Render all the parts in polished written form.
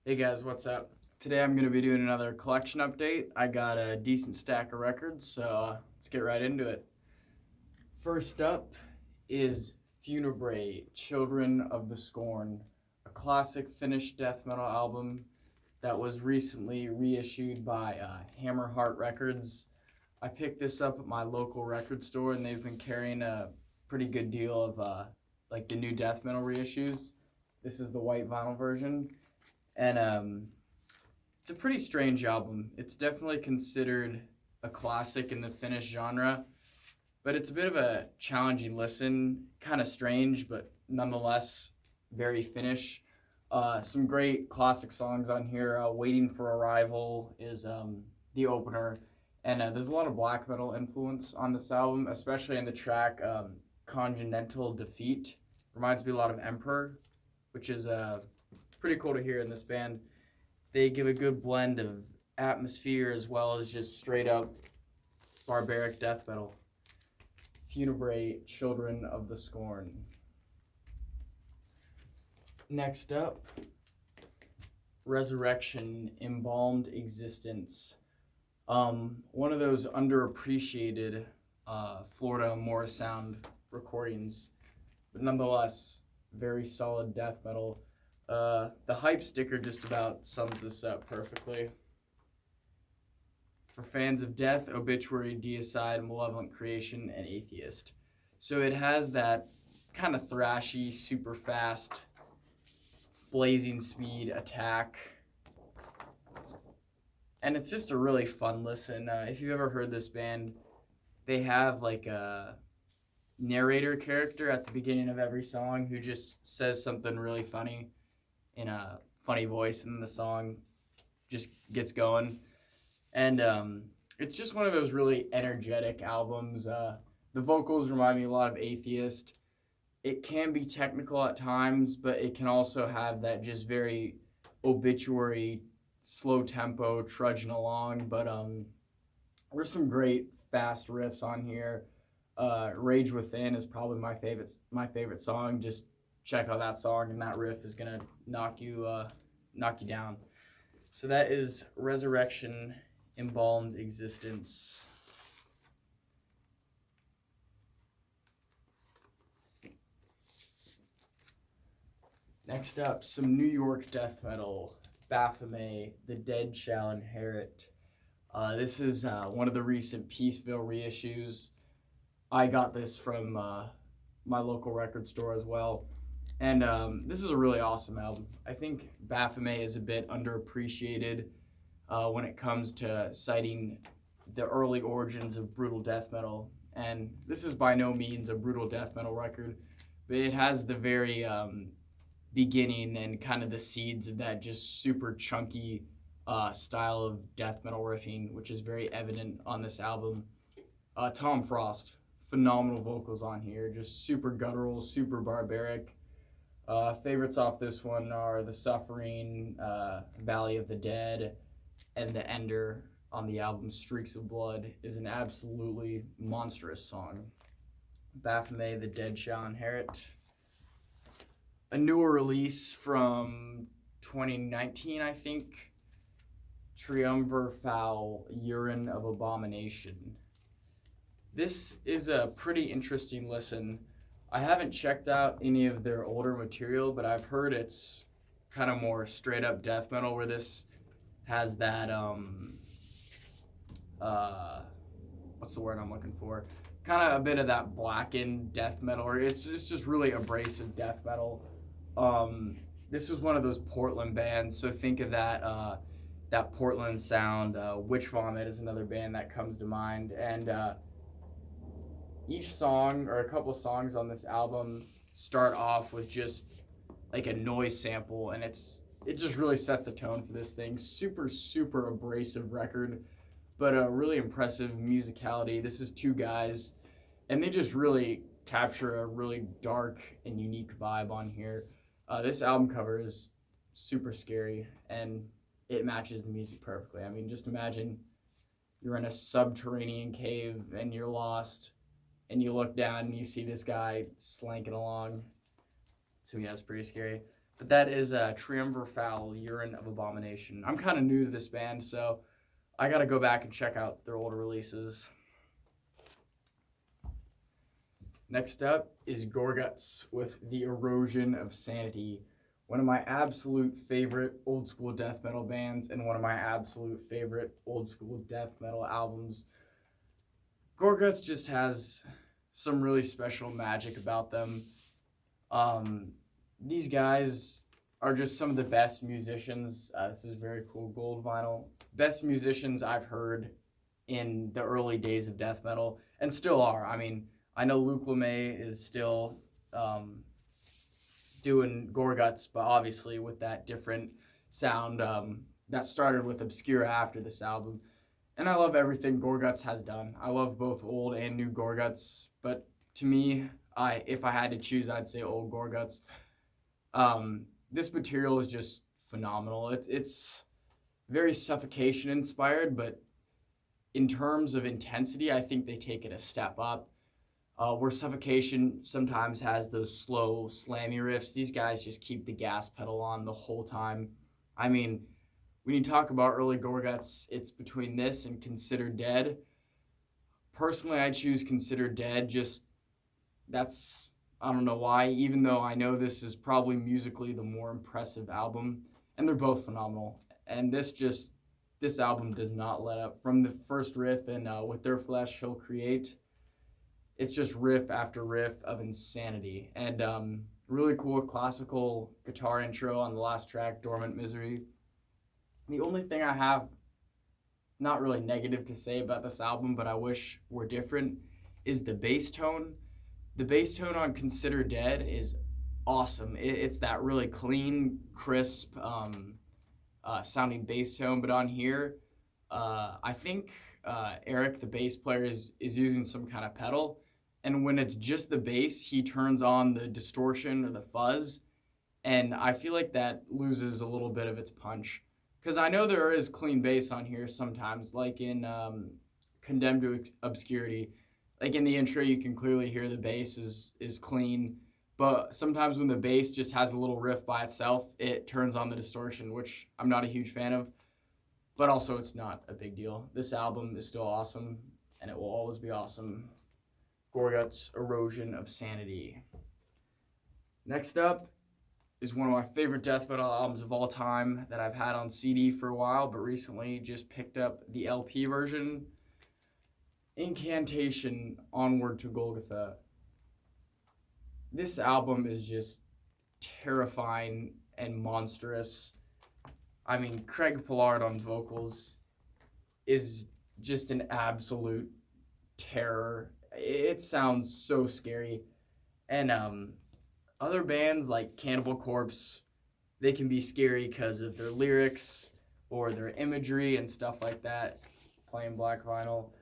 Hey guys, what's up? Today I'm going to be doing another collection update. I got a decent stack of records, so let's get right into it. First up is Fumarate, Children of the Scorn, a classic Finnish death metal album that was recently reissued by Hammerheart Records. I picked this up at my local record store, and they've been carrying a pretty good deal of like the new death metal reissues. This is the white vinyl version, and it's a pretty strange album. It's definitely considered a classic in the Finnish genre, but it's a bit of a challenging listen, kind of strange, but nonetheless very Finnish. Some great classic songs on here. Waiting for Arrival is the opener, and there's a lot of black metal influence on this album, especially in the track Congenital Defeat. Reminds me a lot of Emperor, which is pretty cool to hear in this band. They give a good blend of atmosphere as well as just straight up barbaric death metal. Fumarate, Children of the Scorn. Next up, Resurrection, Embalmed Existence. One of those underappreciated Florida Morrisound recordings, but nonetheless, very solid death metal. The hype sticker just about sums this up perfectly. For fans of death, obituary, deicide, malevolent creation, and atheist. So it has that kind of thrashy, super fast, blazing speed attack. And it's just a really fun listen. If you've ever heard this band, they have like a narrator character at the beginning of every song who just says something really funny in a funny voice, and then the song just gets going. And it's just one of those really energetic albums. The vocals remind me a lot of Atheist. It can be technical at times, but it can also have that just very obituary, slow tempo, trudging along. But there's some great fast riffs on here. Rage Within is probably my favorite song. Just check out that song, and that riff is gonna knock you down. So that is Resurrection, Embalmed Existence. Next up, some New York death metal. Baphomet, The Dead Shall Inherit. This is one of the recent Peaceville reissues. I got this from my local record store as well. And this is a really awesome album. I think Baphomet is a bit underappreciated when it comes to citing the early origins of brutal death metal. And this is by no means a brutal death metal record, but it has the very beginning and kind of the seeds of that just super chunky style of death metal riffing, which is very evident on this album. Tom Frost, phenomenal vocals on here, just super guttural, super barbaric. Favorites off this one are The Suffering, Valley of the Dead, and The Ender on the album Streaks of Blood is an absolutely monstrous song. Baphomet, The Dead Shall Inherit. A newer release from 2019, I think. Triumvir Foul, Urine of Abomination. This is a pretty interesting listen. I haven't checked out any of their older material, but I've heard it's kind of more straight up death metal, where this has that what's the word I'm looking for? Kind of a bit of that blackened death metal, or it's just really abrasive death metal. This is one of those Portland bands, so think of that that Portland sound. Witch Vomit is another band that comes to mind, and each song, or a couple songs on this album, start off with just like a noise sample, and it just really sets the tone for this thing. Super abrasive record, but a really impressive musicality. This is two guys, and they just really capture a really dark and unique vibe on here. This album cover is super scary, and it matches the music perfectly. I mean, just imagine you're in a subterranean cave and you're lost, and you look down and you see this guy slanking along. So yeah, it's pretty scary. But that is Tremor, Urine of Abomination. I'm kind of new to this band, so I gotta go back and check out their older releases. Next up is Gore with The Erosion of Sanity. One of my absolute favorite old school death metal bands and one of my absolute favorite old school death metal albums. Gore just has some really special magic about them. These guys are just some of the best musicians. This is very cool gold vinyl. Best musicians I've heard in the early days of death metal, and still are. I mean, I know Luke LeMay is still doing Gore, but obviously with that different sound that started with Obscura after this album. And I love everything Gore has done. I love both old and new Gore, but to me, if I had to choose, I'd say old Gore. This material is just phenomenal. It's very Suffocation inspired, but in terms of intensity, I think they take it a step up. Where Suffocation sometimes has those slow, slammy riffs, these guys just keep the gas pedal on the whole time. I mean, when you talk about early Gore, it's between this and Consider Dead. Personally, I choose Consider Dead. I don't know why, even though I know this is probably musically the more impressive album, and they're both phenomenal. And this album does not let up. From the first riff and With Their Flesh He'll Create, it's just riff after riff of insanity. And really cool classical guitar intro on the last track, Dormant Misery. The only thing I have, not really negative to say about this album, but I wish were different, is the bass tone. The bass tone on Consider Dead is awesome. It's that really clean, crisp sounding bass tone, but on here, I think Eric, the bass player, is using some kind of pedal, and when it's just the bass, he turns on the distortion or the fuzz, and I feel like that loses a little bit of its punch. Because I know there is clean bass on here sometimes, like in Condemned to Obscurity. Like in the intro, you can clearly hear the bass is clean, but sometimes when the bass just has a little riff by itself, it turns on the distortion, which I'm not a huge fan of, but also it's not a big deal. This album is still awesome, and it will always be awesome. Gore, Erosion of Sanity. Next up is one of my favorite death metal albums of all time that I've had on CD for a while, but recently just picked up the LP version. Incantation, Onward to Golgotha. This album is just terrifying and monstrous. I mean, Craig Pollard on vocals is just an absolute terror. It sounds so scary. And other bands like Cannibal Corpse, they can be scary because of their lyrics or their imagery and stuff like that, playing black vinyl.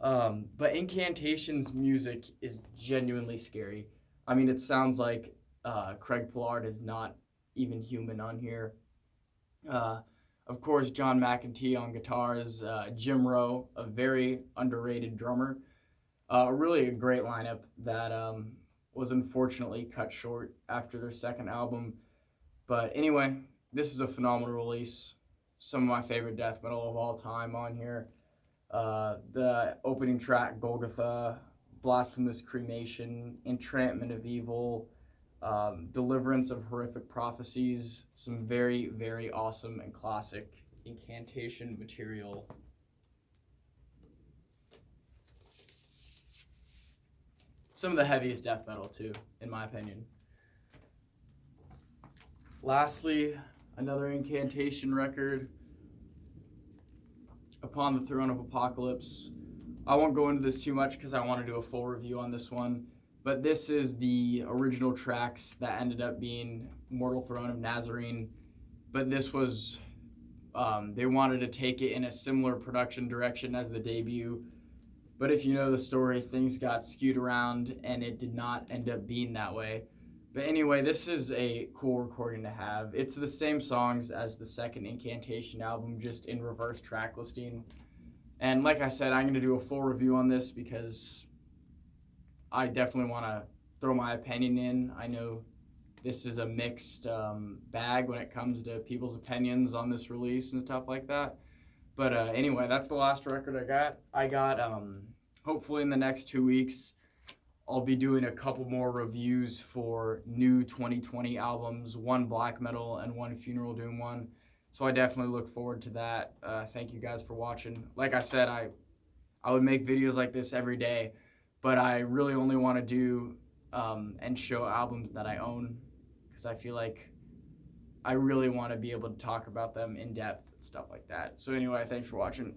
But Incantation's music is genuinely scary. I mean, it sounds like Craig Pollard is not even human on here. Of course, John McEntee on guitars, Jim Rowe, a very underrated drummer. Really a great lineup that was unfortunately cut short after their second album. But anyway, this is a phenomenal release. Some of my favorite death metal of all time on here. The opening track, Golgotha, Blasphemous Cremation, Entrapment of Evil, Deliverance of Horrific Prophecies, some very, very awesome and classic Incantation material. Some of the heaviest death metal, too, in my opinion. Lastly, another Incantation record, Upon the Throne of Apocalypse. I won't go into this too much because I want to do a full review on this one, but this is the original tracks that ended up being Mortal Throne of Nazarene, but this was, they wanted to take it in a similar production direction as the debut, but if you know the story, things got skewed around and it did not end up being that way. But anyway, this is a cool recording to have. It's the same songs as the second Incantation album, just in reverse track listing. And like I said, I'm going to do a full review on this because I definitely want to throw my opinion in. I know this is a mixed bag when it comes to people's opinions on this release and stuff like that. But anyway, that's the last record I got. Hopefully in the next 2 weeks, I'll be doing a couple more reviews for new 2020 albums, one black metal and one Funeral Doom one. So I definitely look forward to that. Thank you guys for watching. Like I said, I would make videos like this every day, but I really only want to do and show albums that I own, because I feel like I really want to be able to talk about them in depth and stuff like that. So anyway, thanks for watching.